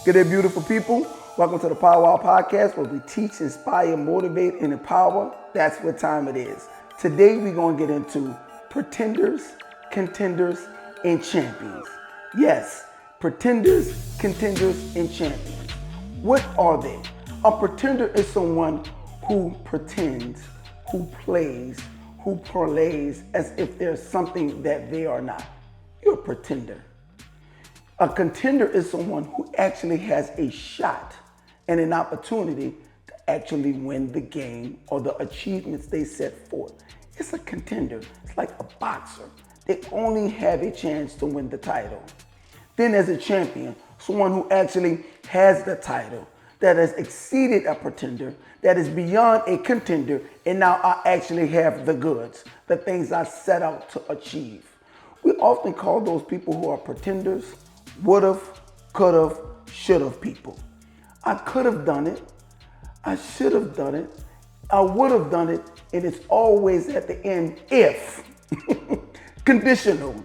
Good day, beautiful people. Welcome to the Powwow podcast where we teach, inspire, motivate, and empower. That's what time it is. Today we're going to get into pretenders, contenders, and champions. Yes, pretenders, contenders, and champions. What are they? A pretender is someone who pretends, who plays, who parlays as if there's something that they are not. You're a pretender. A contender is someone who actually has a shot and an opportunity to actually win the game or the achievements they set forth. It's a contender. It's like a boxer. They only have a chance to win the title. Then there's a champion, someone who actually has the title, that has exceeded a pretender, that is beyond a contender, and now I actually have the goods, the things I set out to achieve. We often call those people who are pretenders would've, could've, should've people. I could have done it. I should have done it. I would have done it. And it's always at the end, if. Conditional.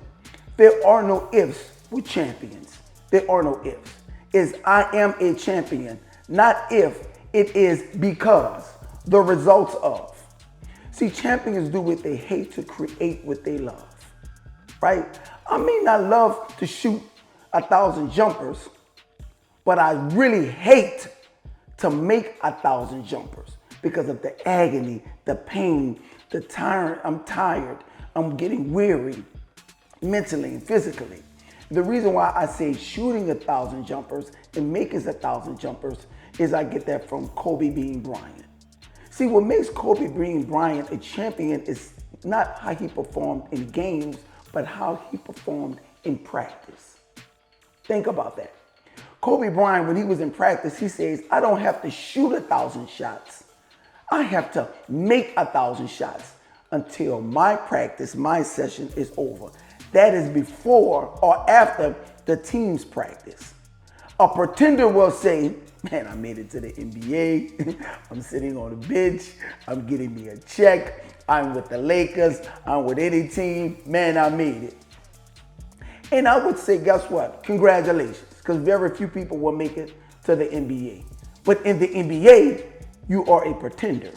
There are no ifs with champions. There are no ifs. It's I am a champion. Not if, it is because. The results of. See, champions do what they hate to create what they love. Right? I may not love to shoot 1,000 jumpers, but I really hate to make 1,000 jumpers because of the agony, the pain, the tired. I'm tired. I'm getting weary mentally and physically. The reason why I say shooting 1,000 jumpers and making 1,000 jumpers is I get that from Kobe Bean Bryant. See, what makes Kobe Bean Bryant a champion is not how he performed in games, but how he performed in practice. Think about that. Kobe Bryant, when he was in practice, he says, I don't have to shoot 1,000 shots. I have to make 1,000 shots until my practice, my session is over. That is before or after the team's practice. A pretender will say, man, I made it to the NBA. I'm sitting on the bench. I'm getting me a check. I'm with the Lakers. I'm with any team. Man, I made it. And I would say, guess what? Congratulations, because very few people will make it to the NBA. But in the NBA, you are a pretender.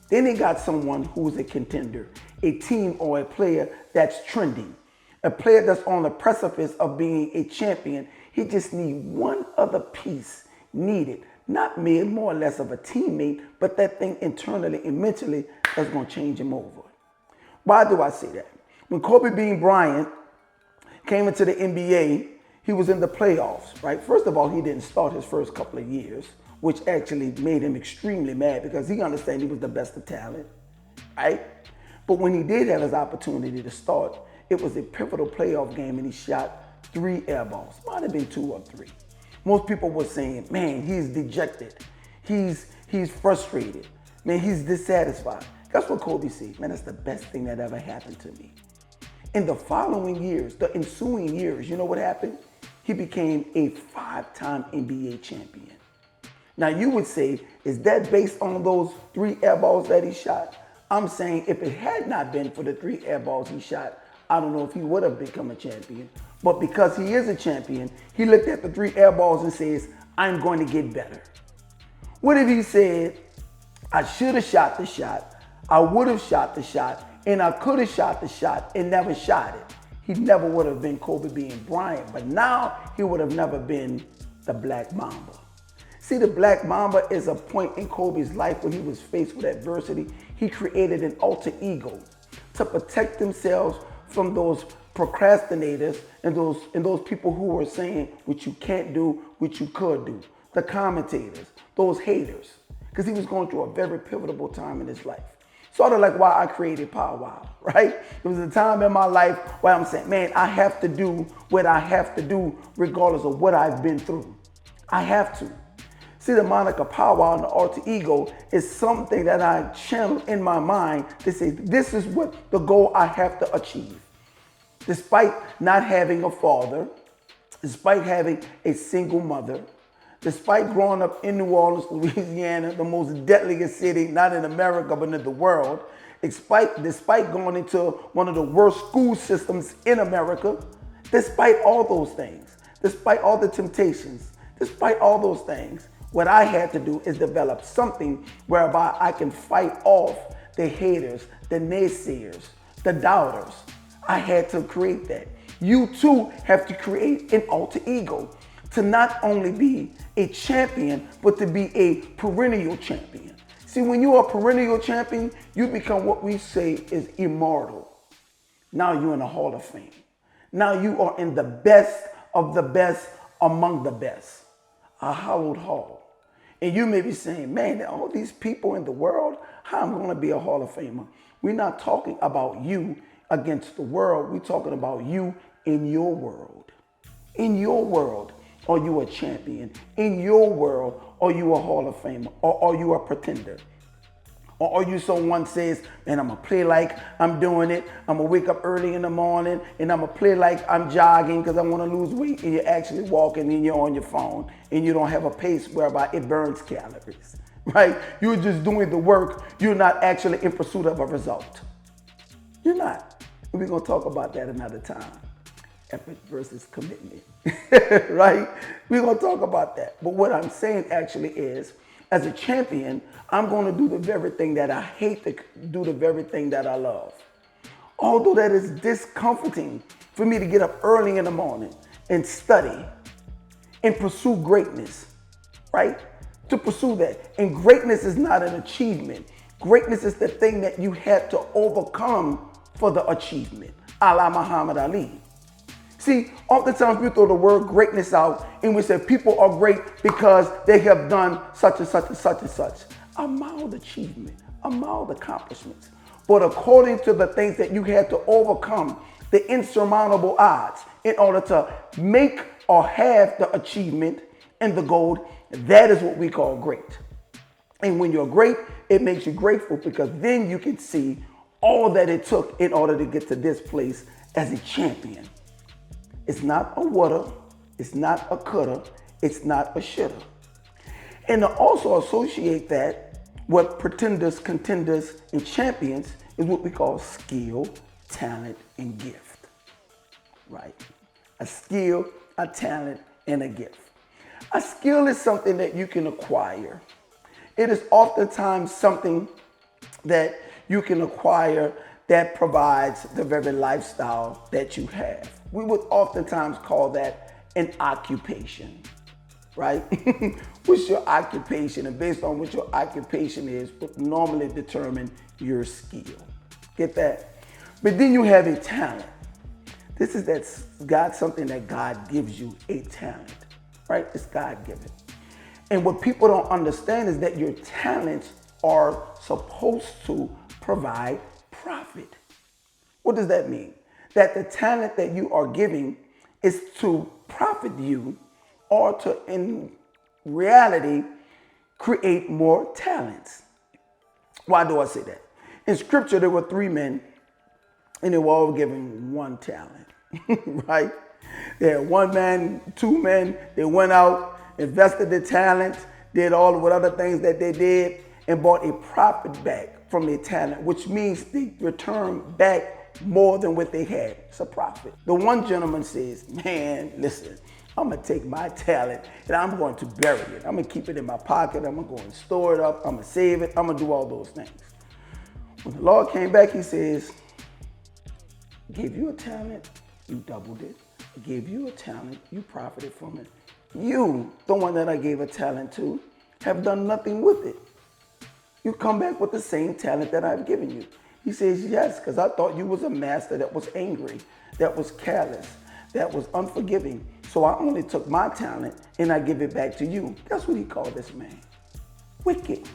Then they got someone who's a contender, a team or a player that's trending, a player that's on the precipice of being a champion. He just needs one other piece needed, not made more or less of a teammate, but that thing internally and mentally that's going to change him over. Why do I say that? When Kobe Bean Bryant came into the NBA, he was in the playoffs, right? First of all, he didn't start his first couple of years, which actually made him extremely mad because he understood he was the best of talent, right? But when he did have his opportunity to start, it was a pivotal playoff game and he shot 3 air balls. Might have been 2 or 3. Most people were saying, man, he's dejected. He's frustrated. Man, he's dissatisfied. That's what Kobe said. Man, that's the best thing that ever happened to me. In the following years, the ensuing years, you know what happened? He became a 5-time NBA champion. Now you would say, is that based on those 3 air balls that he shot? I'm saying if it had not been for the 3 air balls he shot, I don't know if he would have become a champion. But because he is a champion, he looked at the 3 air balls and says, I'm going to get better. What if he said, I should have shot the shot, I would have shot the shot, and I could have shot the shot and never shot it? He never would have been Kobe Bean Bryant, but now he would have never been the Black Mamba. See, the Black Mamba is a point in Kobe's life when he was faced with adversity. He created an alter ego to protect themselves from those procrastinators and those people who were saying what you can't do, what you could do. The commentators, those haters, because he was going through a very pivotal time in his life. Sort of like why I created Powwow, right? There was a time in my life where I'm saying, man, I have to do what I have to do regardless of what I've been through. I have to. See, the moniker Powwow and the alter ego is something that I channel in my mind to say, this is what the goal I have to achieve. Despite not having a father, despite having a single mother, despite growing up in New Orleans, Louisiana, the most deadliest city, not in America, but in the world, despite going into one of the worst school systems in America, despite all those things, despite all the temptations, Despite all those things, what I had to do is develop something whereby I can fight off the haters, the naysayers, the doubters. I had to create that. You too have to create an alter ego to not only be a champion, but to be a perennial champion. See, when you are a perennial champion, you become what we say is immortal. Now you're in the Hall of Fame. Now you are in the best of the best among the best. A hallowed hall. And you may be saying, man, all these people in the world, how am I going to be a Hall of Famer? We're not talking about you against the world. We're talking about you in your world. In your world, are you a champion? In your world, are you a Hall of Famer? Or are you a pretender? Or are you someone says, man, I'm going to play like I'm doing it. I'm going to wake up early in the morning and I'm going to play like I'm jogging because I want to lose weight. And you're actually walking and you're on your phone and you don't have a pace whereby it burns calories, right? You're just doing the work. You're not actually in pursuit of a result. You're not. We're going to talk about that another time. Effort versus commitment, right? We're going to talk about that. But what I'm saying actually is, as a champion, I'm going to do the very thing that I hate to do, the very thing that I love. Although that is discomforting for me to get up early in the morning and study and pursue greatness, right? To pursue that. And greatness is not an achievement. Greatness is the thing that you had to overcome for the achievement, a la Muhammad Ali. See, oftentimes we throw the word greatness out and we say people are great because they have done such and such and such and such. A mild achievement, a mild accomplishment. But according to the things that you had to overcome, the insurmountable odds in order to make or have the achievement and the goal, that is what we call great. And when you're great, it makes you grateful because then you can see all that it took in order to get to this place as a champion. It's not a woulda, it's not a coulda, it's not a shoulda. And to also associate that with pretenders, contenders, and champions is what we call skill, talent, and gift, right? A skill, a talent, and a gift. A skill is something that you can acquire. It is oftentimes something that you can acquire that provides the very lifestyle that you have. We would oftentimes call that an occupation, right? What's your occupation? And based on what your occupation is, would normally determine your skill. Get that? But then you have a talent. This is something that God gives you, a talent, right? It's God-given. And what people don't understand is that your talents are supposed to provide profit. What does that mean? That the talent that you are giving is to profit you or to, in reality, create more talents. Why do I say that? In scripture, there were 3 men and they were all given 1 talent, right? They had 1 man, 2 men, they went out, invested their talent, did all what other things that they did and brought a profit back from their talent, which means they returned back more than what they had. It's a profit. The one gentleman says, man, listen, I'm going to take my talent and I'm going to bury it. I'm going to keep it in my pocket. I'm going to go and store it up. I'm going to save it. I'm going to do all those things. When the Lord came back, he says, I gave you a talent, you doubled it. I gave you a talent, you profited from it. You, the one that I gave a talent to, have done nothing with it. You come back with the same talent that I've given you. He says, yes, because I thought you was a master that was angry, that was careless, that was unforgiving. So I only took my talent and I give it back to you. That's what he called this man. Wicked.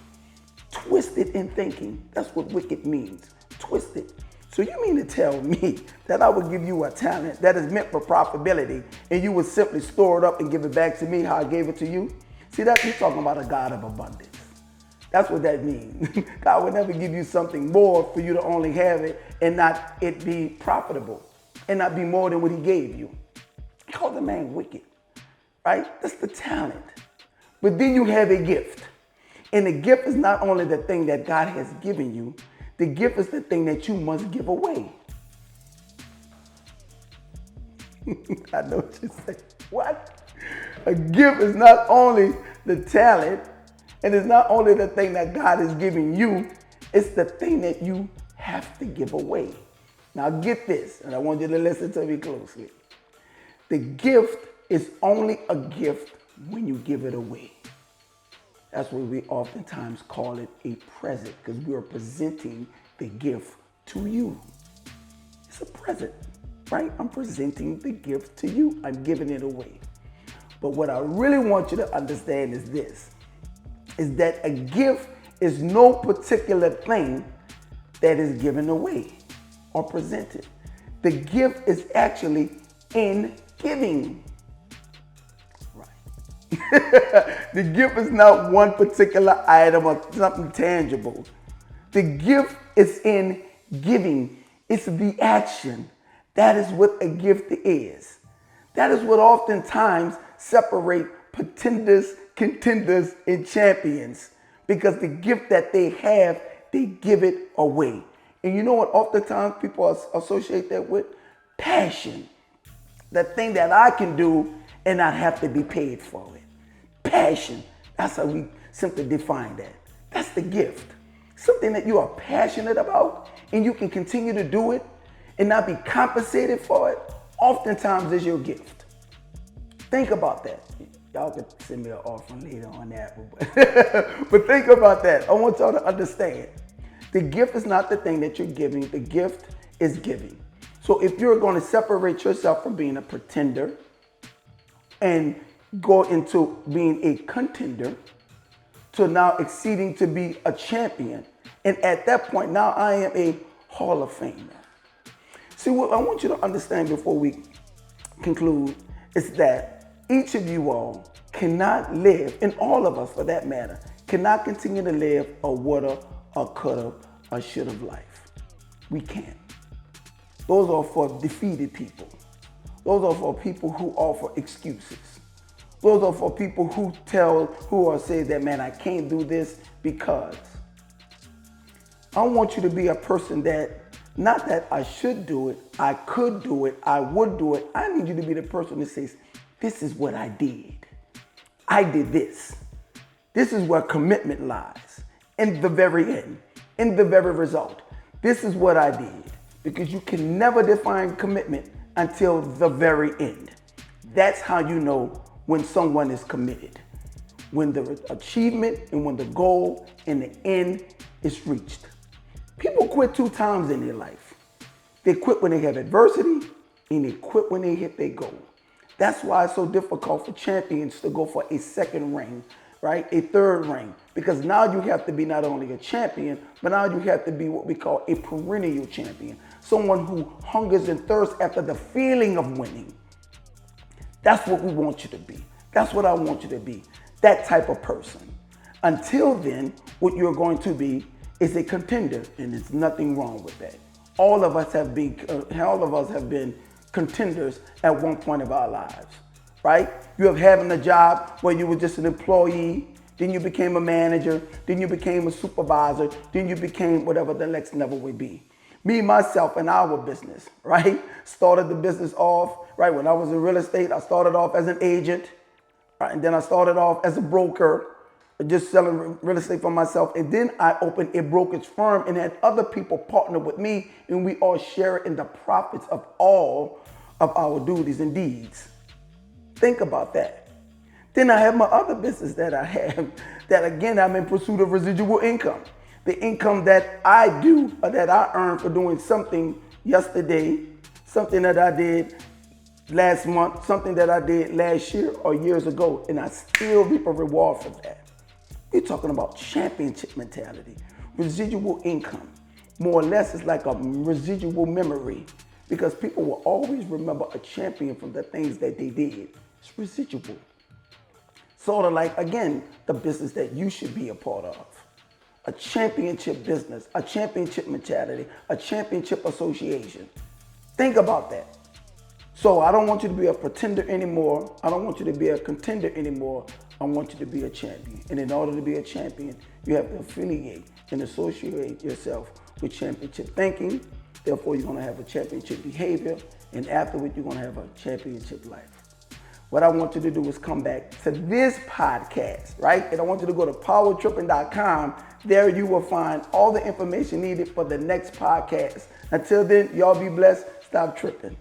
Twisted in thinking. That's what wicked means. Twisted. So you mean to tell me that I would give you a talent that is meant for profitability and you would simply store it up and give it back to me how I gave it to you? See, that's you're talking about a God of abundance. That's what that means. God would never give you something more for you to only have it and not it be profitable and not be more than what he gave you. He called the man wicked, right? That's the talent. But then you have a gift. And the gift is not only the thing that God has given you, the gift is the thing that you must give away. I know what you're saying. What? A gift is not only the talent, and it's not only the thing that God is giving you, it's the thing that you have to give away. Now get this, and I want you to listen to me closely. The gift is only a gift when you give it away. That's what we oftentimes call it a present, because we are presenting the gift to you. It's a present, right? I'm presenting the gift to you. I'm giving it away. But what I really want you to understand is this, is that a gift is no particular thing that is given away or presented. The gift is actually in giving. The gift is not one particular item or something tangible. The gift is in giving. It's the action. That is what a gift is. That is what oftentimes separate pretenders, contenders, and champions. Because the gift that they have, they give it away. And you know what oftentimes people associate that with? Passion. The thing that I can do and not have to be paid for it. Passion. That's how we simply define that. That's the gift. Something that you are passionate about and you can continue to do it and not be compensated for it, oftentimes is your gift. Think about that. Y'all can send me an offering later on that. But think about that. I want y'all to understand. The gift is not the thing that you're giving. The gift is giving. So if you're going to separate yourself from being a pretender and go into being a contender to now exceeding to be a champion. And at that point, now I am a Hall of Famer. See, what I want you to understand before we conclude is that each of you all cannot live, and all of us for that matter, cannot continue to live a woulda, a coulda, a shoulda life. We can't. Those are for defeated people. Those are for people who offer excuses. Those are for people who say that, man, I can't do this because. I want you to be a person that, not that I should do it, I could do it, I would do it. I need you to be the person that says, this is what I did. I did this. This is where commitment lies. In the very end, in the very result. This is what I did. Because you can never define commitment until the very end. That's how you know when someone is committed. When the achievement and when the goal and the end is reached. People quit 2 times in their life. They quit when they have adversity and they quit when they hit their goal. That's why it's so difficult for champions to go for a second ring, right? A third ring. Because now you have to be not only a champion, but now you have to be what we call a perennial champion. Someone who hungers and thirsts after the feeling of winning. That's what we want you to be. That's what I want you to be. That type of person. Until then, what you're going to be is a contender, and there's nothing wrong with that. All of us have been contenders at one point of our lives, right? You have having a job where you were just an employee, then you became a manager, then you became a supervisor, then you became whatever the next level would be. Me, myself, and our business, right? Started the business off, right? When I was in real estate, I started off as an agent, right? And then I started off as a broker, just selling real estate for myself. And then I opened a brokerage firm and had other people partner with me, and we all share in the profits of all of our duties and deeds. Think about that. Then I have my other business that I have, that again, I'm in pursuit of residual income. The income that I do, or that I earn for doing something yesterday, something that I did last month, something that I did last year or years ago, and I still reap a reward for that. We're talking about championship mentality. Residual income, more or less, is like a residual memory, because people will always remember a champion from the things that they did. It's residual. Sort of like, again, the business that you should be a part of. A championship business, a championship mentality, a championship association. Think about that. So I don't want you to be a pretender anymore. I don't want you to be a contender anymore. I want you to be a champion. And in order to be a champion, you have to affiliate and associate yourself with championship thinking. Therefore, you're going to have a championship behavior. And afterward, you're going to have a championship life. what I want you to do is come back to this podcast, right? And I want you to go to Powelltrippin.com. There you will find all the information needed for the next podcast. Until then, y'all be blessed. Stop tripping.